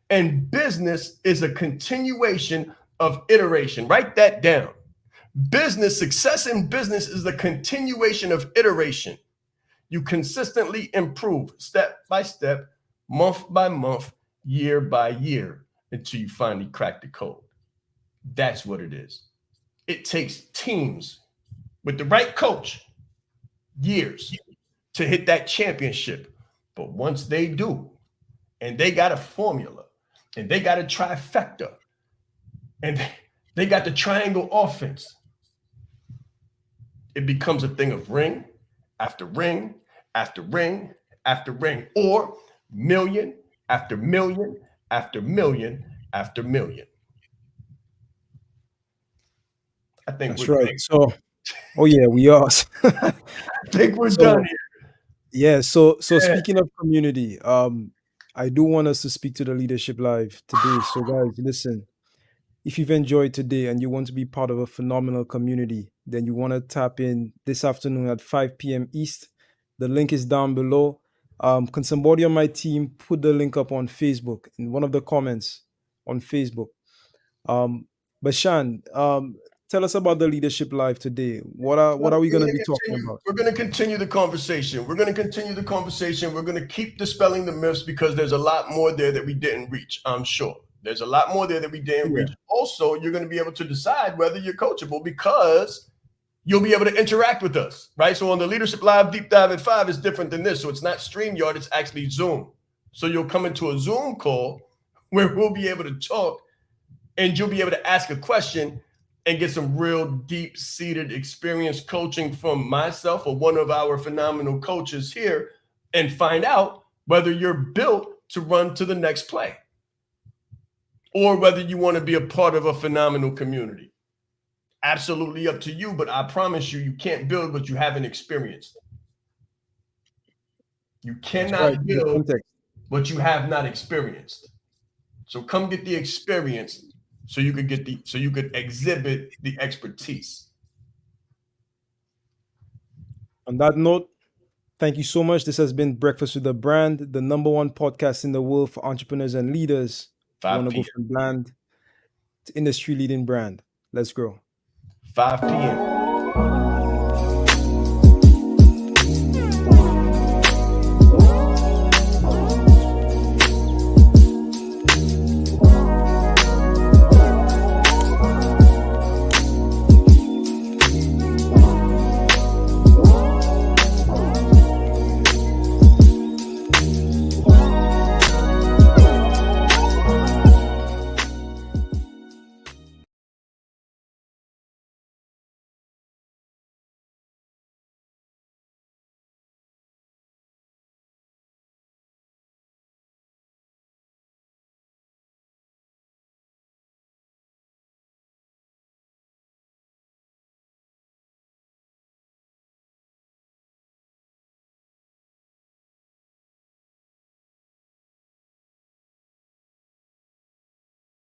And business is a continuation of iteration. Write that down. Success in business is the continuation of iteration. You consistently improve step by step, month by month, year by year, until you finally crack the code. That's what it is. It takes teams with the right coach, years to hit that championship. But once they do, and they got a formula, and they got a trifecta, and they got the triangle offense, it becomes a thing of ring after ring after ring after ring, or million after million after million after million. I think That's right. So, oh yeah, we are. I think we're done here. Yeah. So speaking of community, I do want us to speak to the Leadership Live today. So guys, listen, if you've enjoyed today and you want to be part of a phenomenal community, then you want to tap in this afternoon at 5 p.m. East. The link is down below. Can somebody on my team put the link up on Facebook in one of the comments on Facebook? Um, but Shan, tell us about the Leadership Live today. What are we going to be talking about? We're going to continue the conversation. We're going to continue the conversation. We're going to keep dispelling the myths because there's a lot more there that we didn't reach, I'm sure. There's a lot more there that we didn't reach. Also, you're going to be able to decide whether you're coachable because you'll be able to interact with us, right? So on the Leadership Live Deep Dive at 5, it's different than this. So it's not StreamYard, it's actually Zoom. So you'll come into a Zoom call where we'll be able to talk and you'll be able to ask a question and get some real deep-seated experience coaching from myself or one of our phenomenal coaches here and find out whether you're built to run to the next play or whether you want to be a part of a phenomenal community. Absolutely up to you, but I promise you, you can't build what you haven't experienced. You cannot build what you have not experienced. So come get the experience so you could exhibit the expertise. On that note, thank you so much. This has been Breakfast with the Brand, the #1 podcast in the world for entrepreneurs and leaders who want to go from brand to industry leading brand. Let's grow. 5 p.m.